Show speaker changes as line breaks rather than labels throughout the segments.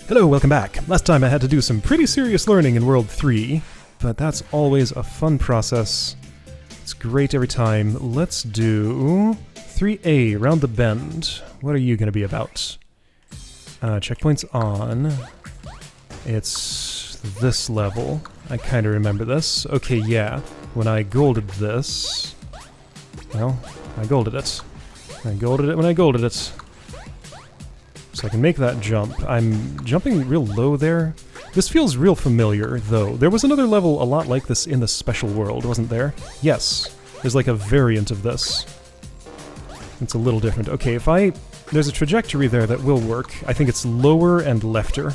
Hello, welcome back. Last time I had to do some pretty serious learning in World 3, but that's always a fun process. It's great every time. Let's do 3A, Round the Bend. What are you going to be about? Checkpoints on. It's this level. I kind of remember this. Okay, yeah. When I golded this... Well, I golded it. I golded it when I golded it. So I can make that jump. I'm jumping real low there. This feels real familiar, though. There was another level a lot like this in the Special World, wasn't there? Yes. There's like a variant of this. It's a little different. Okay, if I... There's a trajectory there that will work. I think it's lower and lefter.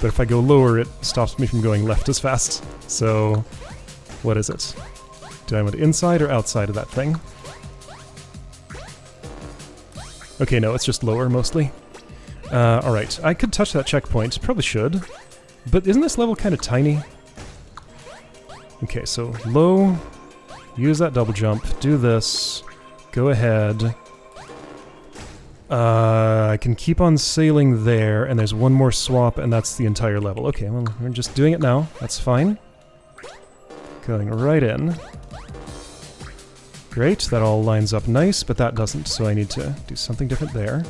But if I go lower, it stops me from going left as fast. So... What is it? Do I want inside or outside of that thing? Okay, no, it's just lower, mostly. Alright, I could touch that checkpoint. Probably should. But isn't this level kind of tiny? Okay, so low. Use that double jump. Do this. Go ahead. I can keep on sailing there, and there's one more swap, and that's the entire level. Okay, well, we're just doing it now. That's fine. Going right in. Great, that all lines up nice, but that doesn't, so I need to do something different there.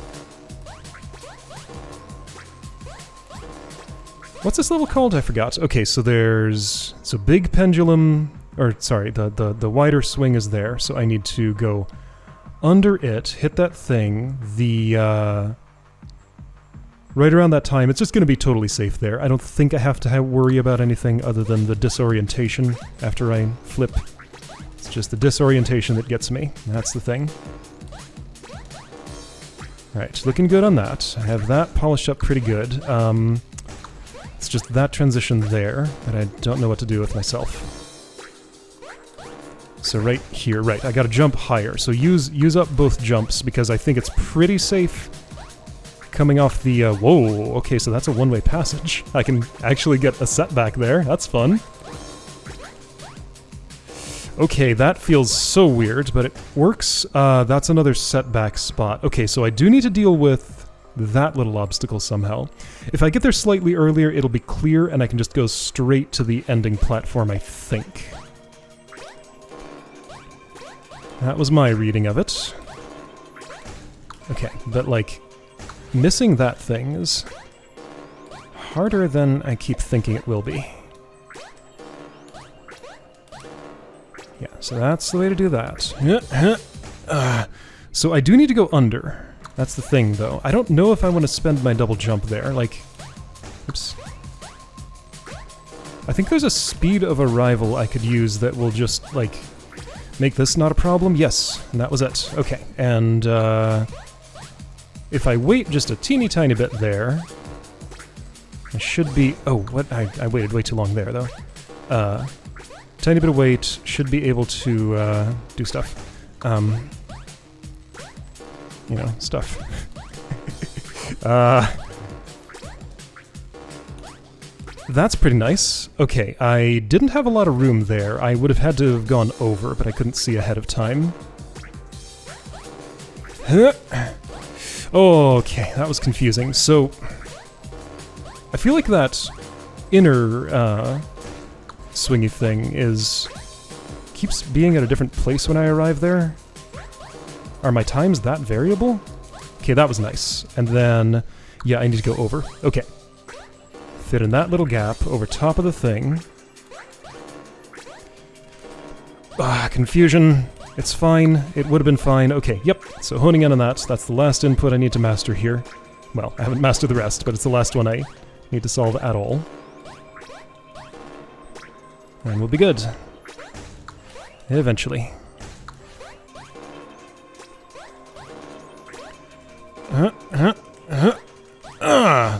What's this level called? I forgot. Okay, so there's... So big pendulum... Or, sorry, the wider swing is there, so I need to go under it, hit that thing, the... Right around that time, it's just going to be totally safe there. I don't think I have to worry about anything other than the disorientation after I flip. It's just the disorientation that gets me. That's the thing. Right, looking good on that. I have that polished up pretty good. It's just that transition there that I don't know what to do with myself. So right here, right, I gotta jump higher. So use up both jumps because I think it's pretty safe coming off the... whoa, okay, so that's a one-way passage. I can actually get a setback there. That's fun. Okay, that feels so weird, but it works. That's another setback spot. Okay, so I do need to deal with that little obstacle somehow. If I get there slightly earlier, it'll be clear, and I can just go straight to the ending platform, I think. That was my reading of it. Okay, but, like, missing that thing is harder than I keep thinking it will be. Yeah, so that's the way to do that. So I do need to go under. That's the thing, though. I don't know if I want to spend my double jump there. Like, oops. I think there's a speed of arrival I could use that will just, like, make this not a problem. Yes, and that was it. Okay, and if I wait just a teeny tiny bit there, I should be... Oh, what? I waited way too long there, though. Tiny bit of weight, should be able to do stuff. You know, stuff. That's pretty nice. Okay, I didn't have a lot of room there. I would have had to have gone over, but I couldn't see ahead of time. Okay, that was confusing. So, I feel like that inner swingy thing keeps being at a different place when I arrive there. Are my times that variable? Okay, that was nice. And then, yeah, I need to go over. Okay. Fit in that little gap over top of the thing. Confusion. It's fine. It would have been fine. Okay, yep. So honing in on that. That's the last input I need to master here. Well, I haven't mastered the rest, but it's the last one I need to solve at all. And we'll be good. Eventually.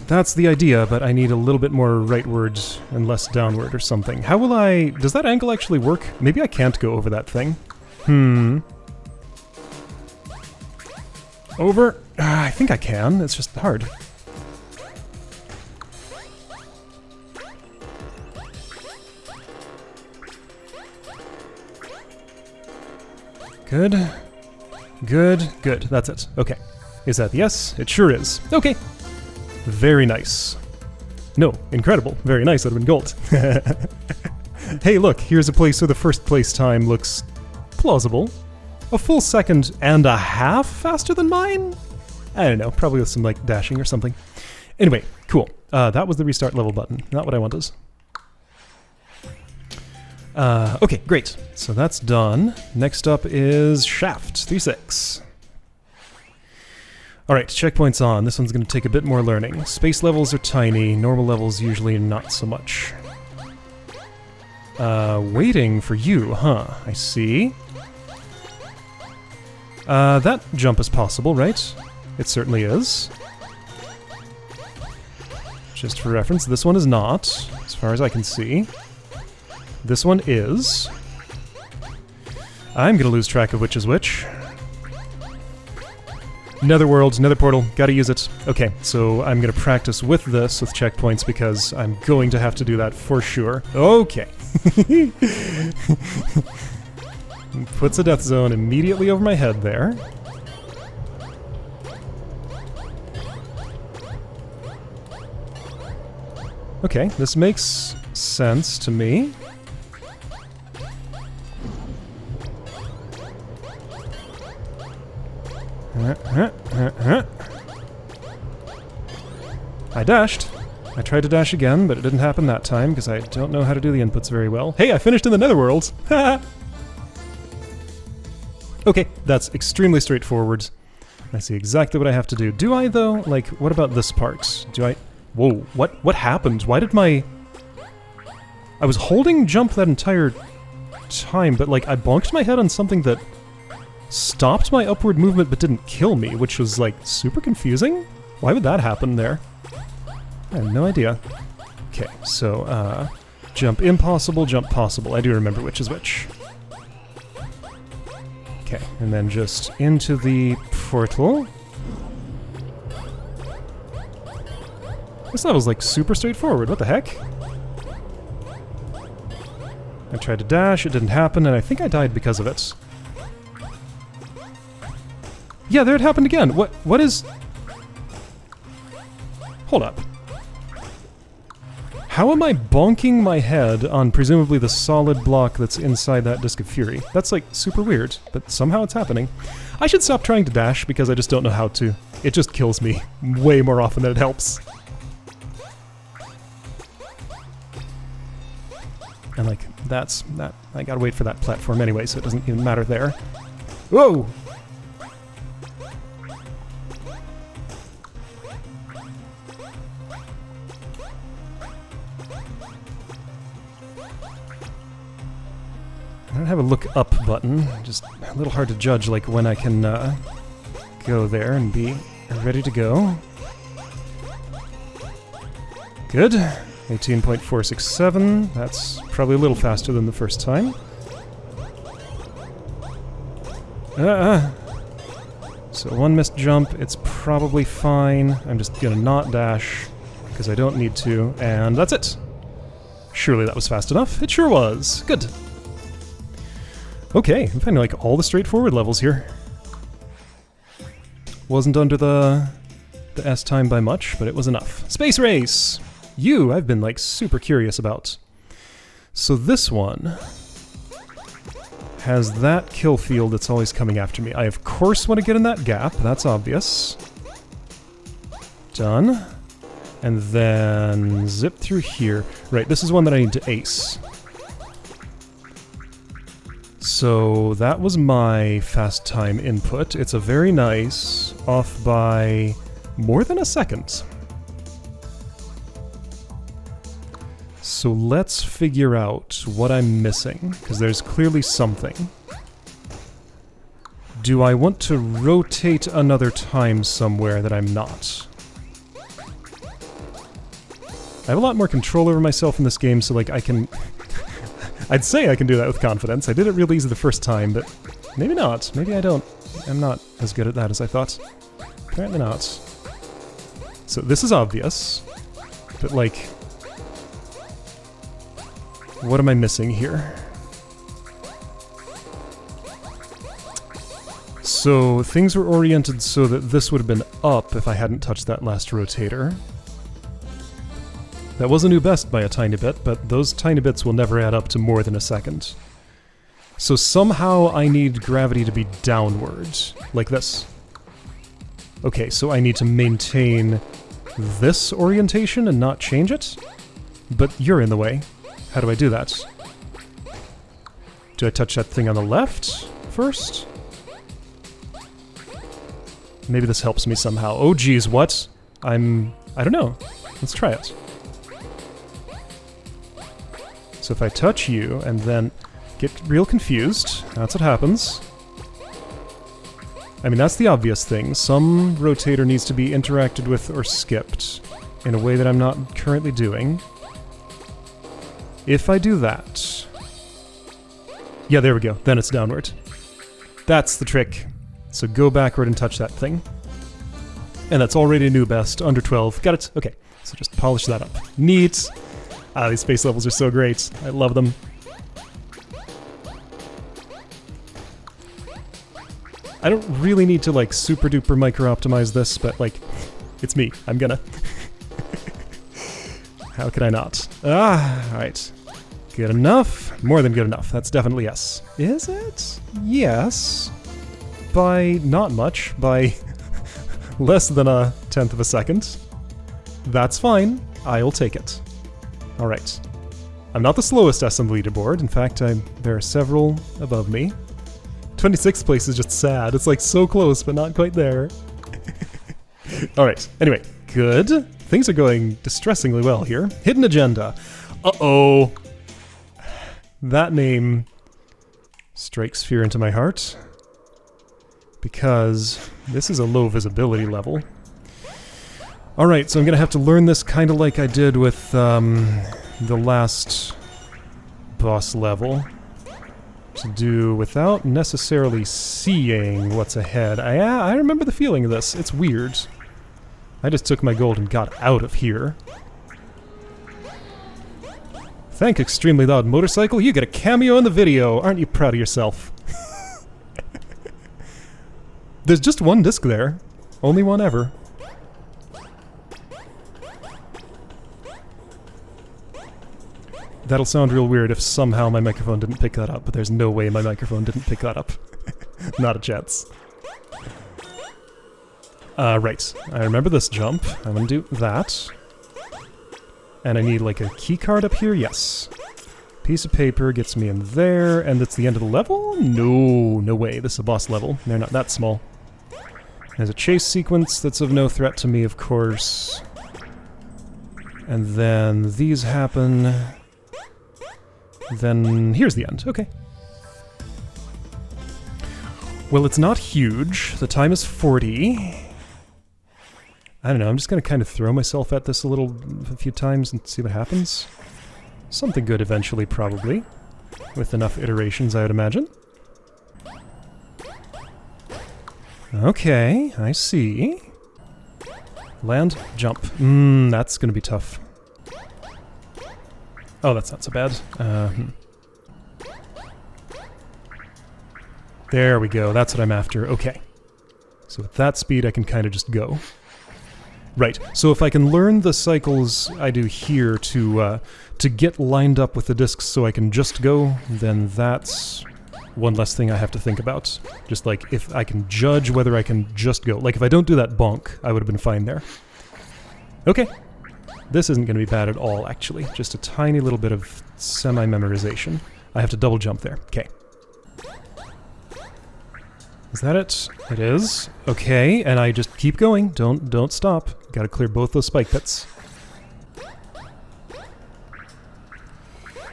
That's the idea, but I need a little bit more rightwards and less downward or something. How will I... Does that angle actually work? Maybe I can't go over that thing. Over? I think I can. It's just hard. Good. Good. Good. That's it. Okay. Is that the yes? It sure is. Okay. Very nice. No, incredible. Very nice. That would have been gold. Hey, look, here's a place where the first place time looks plausible. A full second and a half faster than mine? I don't know, probably with some like dashing or something. Anyway, cool. That was the restart level button, not what I wanted. Okay, great. So that's done. Next up is Shaft 3-6. Alright, checkpoints on. This one's going to take a bit more learning. Space levels are tiny, normal levels usually not so much. Waiting for you, huh? I see. That jump is possible, right? It certainly is. Just for reference, this one is not, as far as I can see. This one is. I'm gonna lose track of which is which. Netherworld, nether portal, gotta use it. Okay, so I'm gonna practice with this, with checkpoints, because I'm going to have to do that for sure. Okay. Puts a death zone immediately over my head there. Okay, this makes sense to me. I dashed. I tried to dash again, but it didn't happen that time because I don't know how to do the inputs very well. Hey, I finished in the netherworld! Okay, that's extremely straightforward. I see exactly what I have to do. Do I, though? Like, what about this part? Do I... Whoa, what happened? Why did my... I was holding jump that entire time, but, like, I bonked my head on something that stopped my upward movement but didn't kill me, which was, like, super confusing? Why would that happen there? I have no idea. Okay, so, jump impossible, jump possible. I do remember which is which. Okay, and then just into the portal. This level's like super straightforward, what the heck? I tried to dash, it didn't happen, and I think I died because of it. Yeah, there it happened again! What is... Hold up. How am I bonking my head on presumably the solid block that's inside that Disc of Fury? That's like super weird, but somehow it's happening. I should stop trying to dash because I just don't know how to. It just kills me way more often than it helps. And like, that, I gotta wait for that platform anyway, so it doesn't even matter there. Whoa! I don't have a look up button, just a little hard to judge like when I can go there and be ready to go. Good. 18.467, that's probably a little faster than the first time. So one missed jump, it's probably fine. I'm just gonna not dash, because I don't need to, and that's it. Surely that was fast enough. It sure was. Good. Okay, I'm finding like all the straightforward levels here. Wasn't under the S time by much, but it was enough. Space Race! I've been like super curious about. So this one has that kill field that's always coming after me. I of course want to get in that gap, that's obvious. Done. And then zip through here. Right, this is one that I need to ace. So that was my fast time input. It's a very nice, off by more than a second. So let's figure out what I'm missing, because there's clearly something. Do I want to rotate another time somewhere that I'm not? I have a lot more control over myself in this game, so like I can... I'd say I can do that with confidence. I did it real easy the first time, but maybe not. Maybe I don't. I'm not as good at that as I thought. Apparently not. So this is obvious, but like... What am I missing here? So things were oriented so that this would have been up if I hadn't touched that last rotator. That was a new best by a tiny bit, but those tiny bits will never add up to more than a second. So somehow I need gravity to be downward, like this. Okay, so I need to maintain this orientation and not change it? But you're in the way. How do I do that? Do I touch that thing on the left first? Maybe this helps me somehow. Oh geez, what? I don't know. Let's try it. So if I touch you and then get real confused, that's what happens. I mean, that's the obvious thing. Some rotator needs to be interacted with or skipped in a way that I'm not currently doing. If I do that... Yeah, there we go. Then it's downward. That's the trick. So go backward and touch that thing. And that's already a new best, under 12. Got it? Okay, so just polish that up. Neat! Ah, these space levels are so great. I love them. I don't really need to, like, super duper micro-optimize this, but, like, it's me. I'm gonna. How could I not? Ah, alright. Good enough? More than good enough. That's definitely yes. Is it? Yes. By not much. By less than a tenth of a second. That's fine. I'll take it. Alright. I'm not the slowest S on the leaderboard. In fact, there are several above me. 26th place is just sad. It's like so close, but not quite there. Alright. Anyway, good. Things are going distressingly well here. Hidden agenda. Uh-oh. That name strikes fear into my heart. Because this is a low visibility level. Alright, so I'm gonna have to learn this kind of like I did with the last boss level. To do without necessarily seeing what's ahead. I remember the feeling of this. It's weird. I just took my gold and got out of here. Thank Extremely Loud Motorcycle, you get a cameo in the video. Aren't you proud of yourself? There's just one disc there. Only one ever. That'll sound real weird if somehow my microphone didn't pick that up, but there's no way my microphone didn't pick that up. Not a chance. Right. I remember this jump. I'm gonna do that. And I need like a key card up here? Yes. Piece of paper gets me in there, and that's the end of the level? No, no way. This is a boss level. They're not that small. There's a chase sequence that's of no threat to me, of course. And then these happen. Then here's the end. Okay. Well, it's not huge. The time is 40. I don't know, I'm just gonna kind of throw myself at this a few times and see what happens. Something good eventually, probably. With enough iterations, I would imagine. Okay, I see. Land, jump. That's gonna be tough. Oh, that's not so bad. There we go, that's what I'm after. Okay. So with that speed, I can kind of just go. Right, so if I can learn the cycles I do here to get lined up with the discs so I can just go, then that's one less thing I have to think about. Just like, if I can judge whether I can just go. Like, if I don't do that bonk, I would have been fine there. Okay. This isn't going to be bad at all, actually. Just a tiny little bit of semi-memorization. I have to double jump there. Okay. Is that it? It is. Okay, and I just keep going. Don't stop. Gotta clear both those spike pits.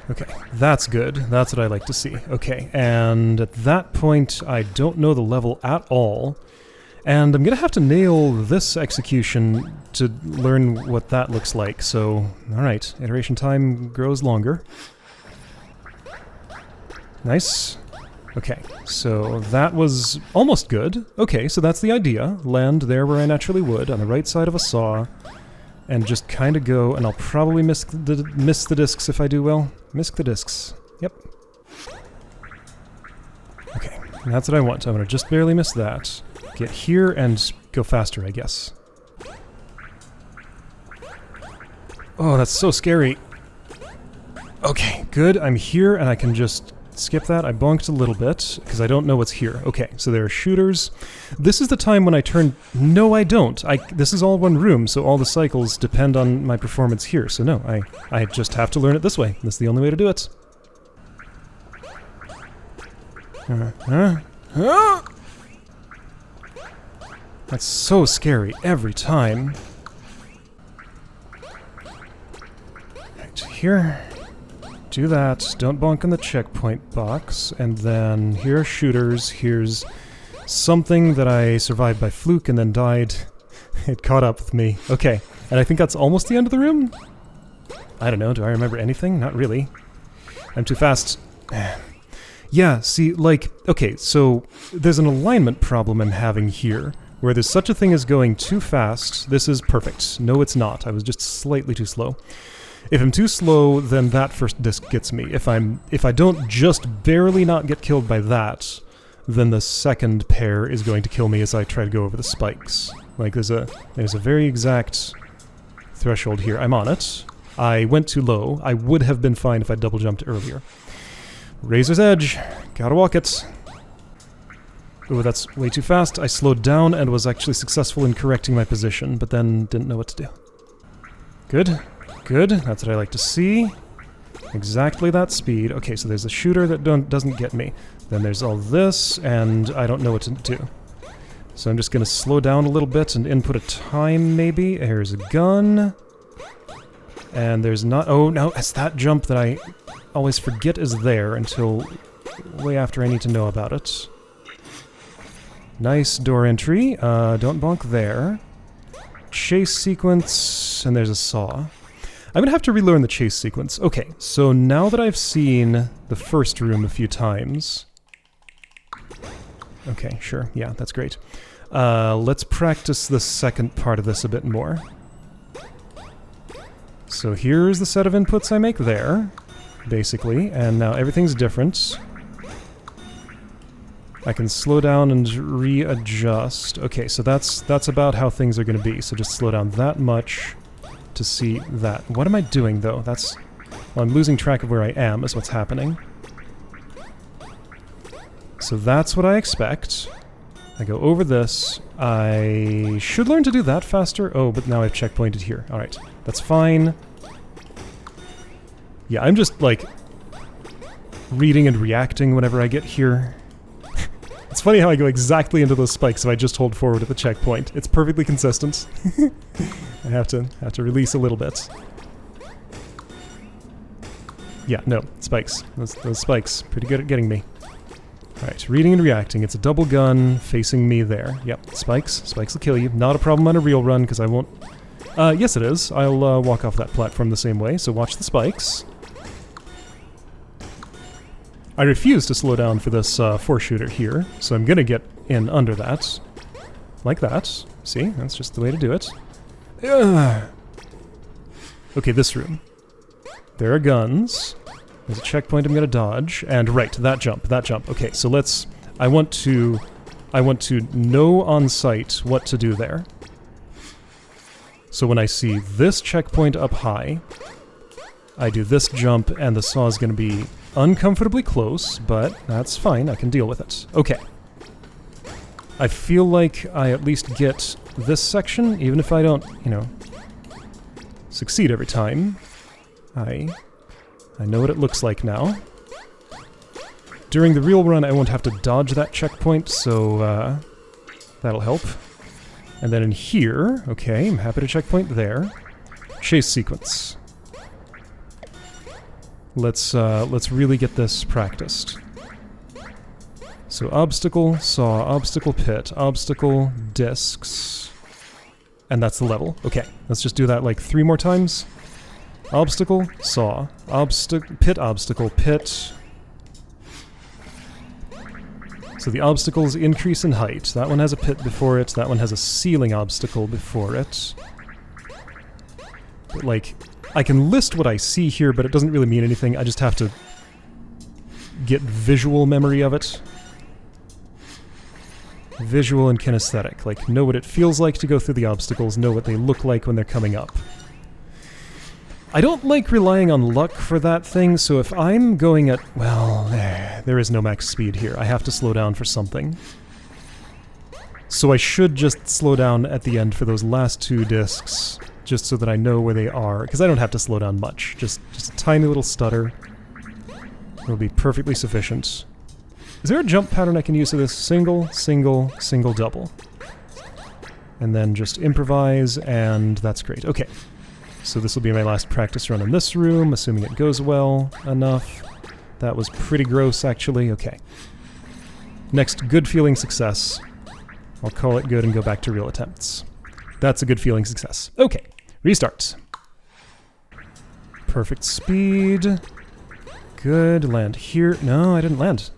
Okay, that's good. That's what I like to see. Okay, and at that point, I don't know the level at all. And I'm gonna have to nail this execution to learn what that looks like. So, alright, iteration time grows longer. Nice. Okay, so that was almost good. Okay, so that's the idea. Land there where I naturally would, on the right side of a saw, and just kind of go, and I'll probably miss the discs if I do well. Miss the discs. Yep. Okay, that's what I want. I'm going to just barely miss that. Get here and go faster, I guess. Oh, that's so scary. Okay, good. I'm here, and I can just skip that. I bonked a little bit, because I don't know what's here. Okay, so there are shooters. This is the time when I turn... No, I don't. This is all one room, so all the cycles depend on my performance here. So no, I just have to learn it this way. This is the only way to do it. That's so scary every time. Right, here. Do that. Don't bonk on the checkpoint box. And then here are shooters. Here's something that I survived by fluke and then died. It caught up with me. Okay. And I think that's almost the end of the room? I don't know. Do I remember anything? Not really. I'm too fast. Yeah, see, like... Okay, so there's an alignment problem I'm having here, where there's such a thing as going too fast. This is perfect. No, it's not. I was just slightly too slow. If I'm too slow, then that first disc gets me. If I don't just barely not get killed by that, then the second pair is going to kill me as I try to go over the spikes. Like there's a very exact threshold here. I'm on it. I went too low. I would have been fine if I double jumped earlier. Razor's Edge. Gotta walk it. Oh, that's way too fast. I slowed down and was actually successful in correcting my position, but then didn't know what to do. Good. Good, that's what I like to see. Exactly that speed. Okay, so there's a shooter that doesn't get me. Then there's all this, and I don't know what to do. So I'm just going to slow down a little bit and input a time, maybe. Here's a gun. And there's not... Oh, no, it's that jump that I always forget is there until way after I need to know about it. Nice door entry. Don't bonk there. Chase sequence, and there's a saw. I'm gonna have to relearn the chase sequence. Okay, so now that I've seen the first room a few times... Okay, sure, yeah, that's great. Let's practice the second part of this a bit more. So here's the set of inputs I make there, basically, and now everything's different. I can slow down and readjust. Okay, so that's about how things are gonna be, so just slow down that much to see that. What am I doing, though? Well, I'm losing track of where I am, is what's happening. So that's what I expect. I go over this. I should learn to do that faster. Oh, but now I've checkpointed here. Alright, that's fine. Yeah, I'm just, like, reading and reacting whenever I get here. It's funny how I go exactly into those spikes if I just hold forward at the checkpoint. It's perfectly consistent. I have to release a little bit. Yeah, no, spikes. Those spikes, pretty good at getting me. Alright, reading and reacting. It's a double gun facing me there. Yep, spikes. Spikes will kill you. Not a problem on a real run, because I won't... yes it is. I'll walk off that platform the same way, so watch the spikes. I refuse to slow down for this four-shooter here, so I'm gonna get in under that. Like that. See? That's just the way to do it. Okay, this room. There are guns. There's a checkpoint I'm gonna dodge, and right, that jump. Okay, so let's... I want to know on sight what to do there. So when I see this checkpoint up high, I do this jump, and the saw is gonna be uncomfortably close, but that's fine, I can deal with it. Okay. I feel like I at least get this section, even if I don't, you know, succeed every time. I know what it looks like now. During the real run, I won't have to dodge that checkpoint, so that'll help. And then in here, okay, I'm happy to checkpoint there. Chase sequence. Let's really get this practiced. So obstacle, saw, obstacle pit, obstacle, discs, and that's the level. Okay, let's just do that like 3 more times. Obstacle, saw, pit, obstacle, pit. So the obstacles increase in height. That one has a pit before it, that one has a ceiling obstacle before it. But like, I can list what I see here, but it doesn't really mean anything. I just have to get visual memory of it. Visual and kinesthetic. Like, know what it feels like to go through the obstacles, know what they look like when they're coming up. I don't like relying on luck for that thing, so if I'm going at... Well, there is no max speed here. I have to slow down for something. So I should just slow down at the end for those last 2 discs, just so that I know where they are, because I don't have to slow down much. Just a tiny little stutter will be perfectly sufficient. Is there a jump pattern I can use for this? Single, single, single, double. And then just improvise, and that's great. Okay. So this will be my last practice run in this room, assuming it goes well enough. That was pretty gross, actually. Okay. Next, good feeling success. I'll call it good and go back to real attempts. That's a good feeling success. Okay. Restart. Perfect speed. Good. Land here. No, I didn't land.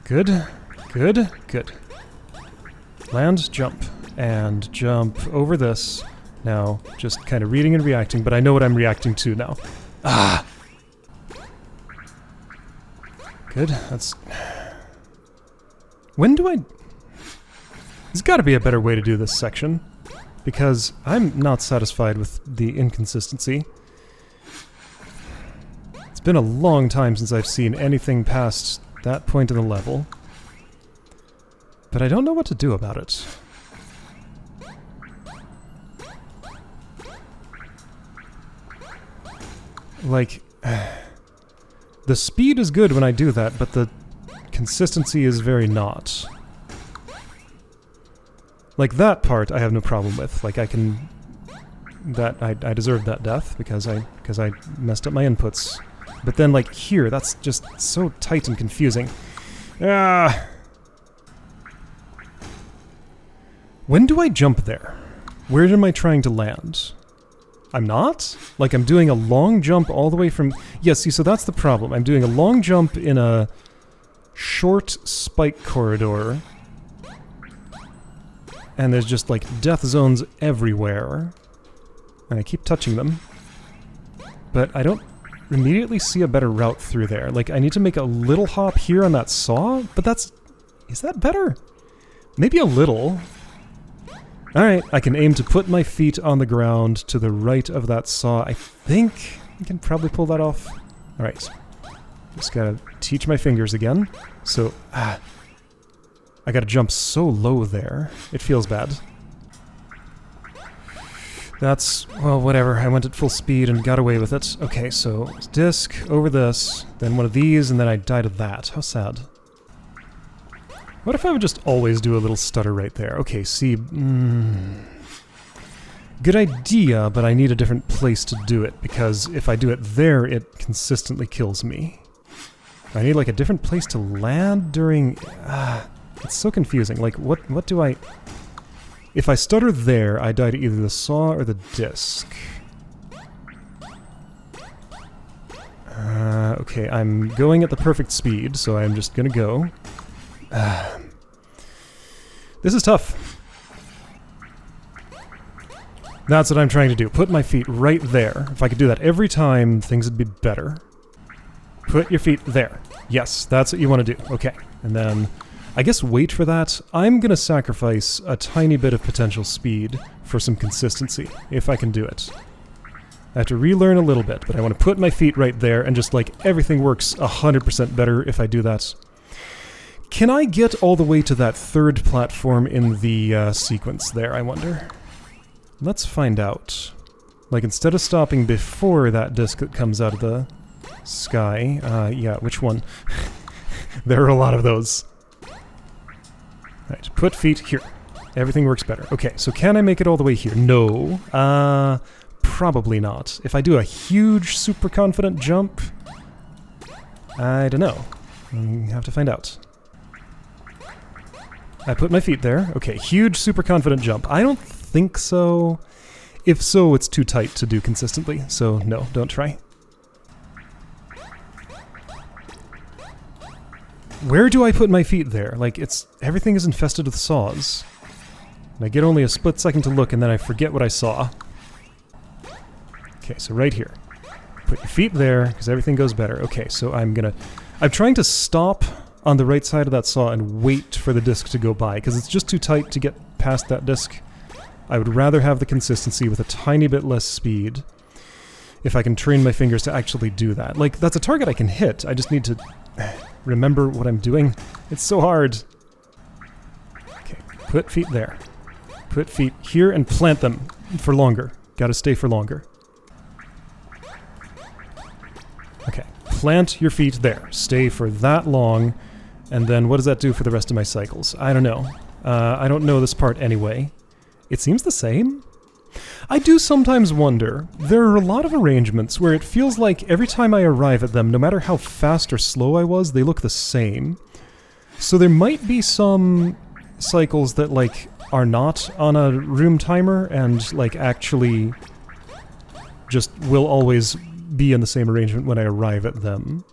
Good. Good. Good. Land, jump. And jump over this. Now, just kind of reading and reacting, but I know what I'm reacting to now. Ah! Good, that's... When do I... There's gotta be a better way to do this section, because I'm not satisfied with the inconsistency. It's been a long time since I've seen anything past that point in the level, but I don't know what to do about it. Like, the speed is good when I do that, but the consistency is very not. Like, that part I have no problem with. Like, I can... I deserved that death because I messed up my inputs. But then, like, here, that's just so tight and confusing. Ah! When do I jump there? Where am I trying to land? I'm not? Like, I'm doing a long jump all the way from... Yeah, see, so that's the problem. I'm doing a long jump in a short spike corridor. And there's just, like, death zones everywhere. And I keep touching them. But I don't immediately see a better route through there. Like, I need to make a little hop here on that saw, but that's... Is that better? Maybe a little. Alright, I can aim to put my feet on the ground to the right of that saw. I think I can probably pull that off. Alright. Just gotta teach my fingers again. So, I gotta jump so low there. It feels bad. That's, well, whatever. I went at full speed and got away with it. Okay, so disc over this, then one of these, and then I died of that. How sad. What if I would just always do a little stutter right there? Okay, see... Good idea, but I need a different place to do it, because if I do it there, it consistently kills me. I need, like, a different place to land during... it's so confusing. Like, what do I... If I stutter there, I die to either the saw or the disc. Okay, I'm going at the perfect speed, so I'm just gonna go. This is tough. That's what I'm trying to do. Put my feet right there. If I could do that every time, things would be better. Put your feet there. Yes, that's what you want to do. Okay. And then, I guess wait for that. I'm gonna sacrifice a tiny bit of potential speed for some consistency, if I can do it. I have to relearn a little bit, but I want to put my feet right there, and just like everything works 100% better if I do that. Can I get all the way to that third platform in the sequence there, I wonder? Let's find out. Like, instead of stopping before that disc that comes out of the sky... yeah, which one? There are a lot of those. Right, put feet here. Everything works better. Okay, so can I make it all the way here? No. Probably not. If I do a huge, super confident jump... I don't know. I have to find out. I put my feet there. Okay, huge, super confident jump. I don't think so. If so, it's too tight to do consistently, so no, don't try. Where do I put my feet there? Like, everything is infested with saws. And I get only a split second to look, and then I forget what I saw. Okay, so right here. Put your feet there, because everything goes better. Okay, so I'm trying to stop on the right side of that saw and wait for the disc to go by, because it's just too tight to get past that disc. I would rather have the consistency with a tiny bit less speed. if I can train my fingers to actually do that. Like, that's a target I can hit, I just need to remember what I'm doing. It's so hard. Okay, put feet there. Put feet here and plant them for longer. Gotta stay for longer. Okay, plant your feet there. Stay for that long, and then what does that do for the rest of my cycles? I don't know. I don't know this part anyway. It seems the same? I do sometimes wonder. There are a lot of arrangements where it feels like every time I arrive at them, no matter how fast or slow I was, they look the same. So there might be some cycles that, like, are not on a room timer and, like, actually just will always be in the same arrangement when I arrive at them.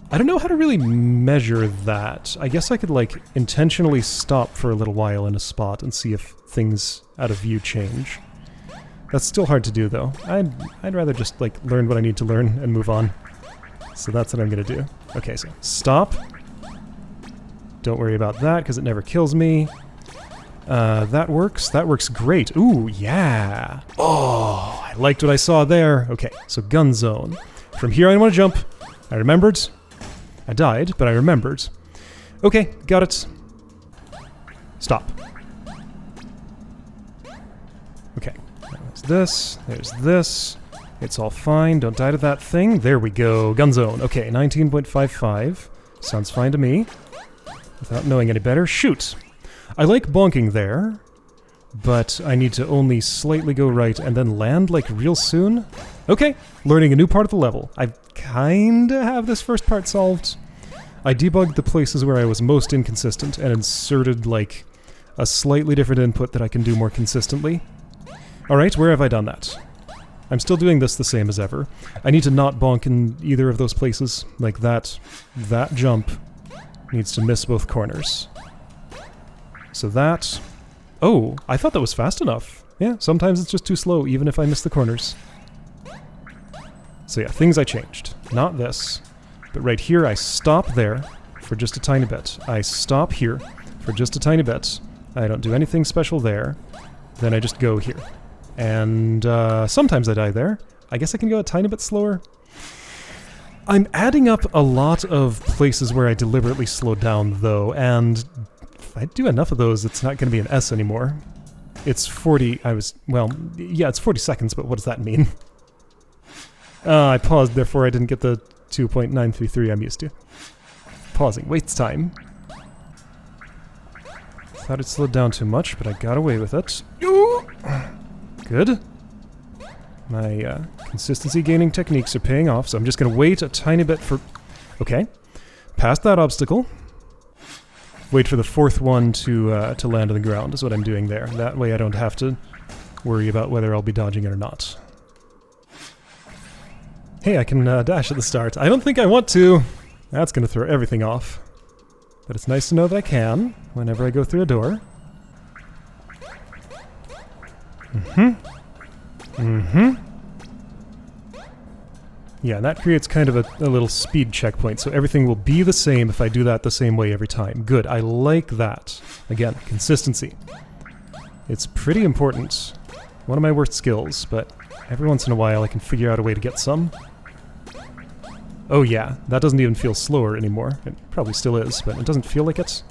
I don't know how to really measure that. I guess I could, like, intentionally stop for a little while in a spot and see if things out of view change. That's still hard to do, though. I'd rather just, like, learn what I need to learn and move on. So that's what I'm gonna do. Okay, so stop. Don't worry about that, because it never kills me. That works. That works great. Ooh, yeah! Oh, I liked what I saw there. Okay, so gun zone. From here I want to jump. I remembered. I died, but I remembered. Okay, got it. Stop. Okay, there's this. It's all fine, don't die to that thing. There we go, gun zone. Okay, 19.55. Sounds fine to me. Without knowing any better, shoot! I like bonking there, but I need to only slightly go right and then land, like, real soon. Okay, learning a new part of the level. I kinda have this first part solved. I debugged the places where I was most inconsistent and inserted, like, a slightly different input that I can do more consistently. Alright, where have I done that? I'm still doing this the same as ever. I need to not bonk in either of those places. Like, that jump needs to miss both corners. So that... Oh, I thought that was fast enough. Yeah, sometimes it's just too slow, even if I miss the corners. So yeah, things I changed. Not this. But right here, I stop there for just a tiny bit. I stop here for just a tiny bit. I don't do anything special there. Then I just go here. And sometimes I die there. I guess I can go a tiny bit slower. I'm adding up a lot of places where I deliberately slow down, though, and if I do enough of those, it's not going to be an S anymore. It's 40... well, yeah, it's 40 seconds, but what does that mean? I paused, therefore I didn't get the 2.933 I'm used to. Pausing wastes time. Thought it slowed down too much, but I got away with it. Good. My consistency gaining techniques are paying off, so I'm just going to wait a tiny bit for... Okay. Past that obstacle. Wait for the fourth one to land on the ground is what I'm doing there. That way I don't have to worry about whether I'll be dodging it or not. Hey, I can dash at the start. I don't think I want to. That's going to throw everything off. But it's nice to know that I can whenever I go through a door. Yeah, and that creates kind of a little speed checkpoint, so everything will be the same if I do that the same way every time. Good, I like that. Again, consistency. It's pretty important. One of my worst skills, but every once in a while I can figure out a way to get some. Oh yeah, that doesn't even feel slower anymore. It probably still is, but it doesn't feel like it.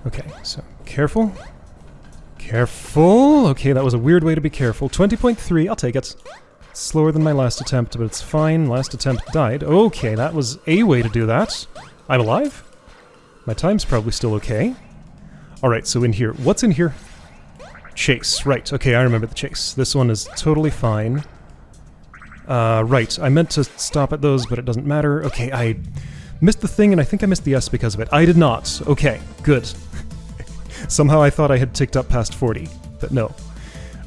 Okay, so careful. Careful! Okay, that was a weird way to be careful. 20.3, I'll take it. Slower than my last attempt, but it's fine. Last attempt died. Okay, that was a way to do that. I'm alive? My time's probably still okay. Alright, so in here. What's in here? Chase. Right, okay, I remember the chase. This one is totally fine. Right, I meant to stop at those, but it doesn't matter. Okay, I missed the thing, and I think I missed the S because of it. I did not. Okay, good. Somehow I thought I had ticked up past 40, but no.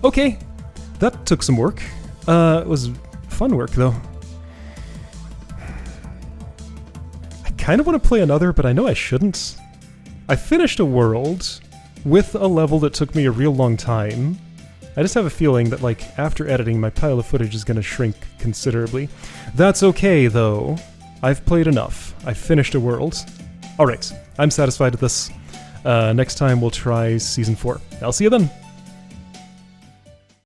Okay, that took some work. It was fun work, though. I kind of want to play another, but I know I shouldn't. I finished a world with a level that took me a real long time, I just have a feeling that, like, after editing, my pile of footage is gonna shrink considerably. That's okay, though. I've played enough. I've finished a world. Alright, I'm satisfied with this. Next time we'll try Season 4. I'll see you then!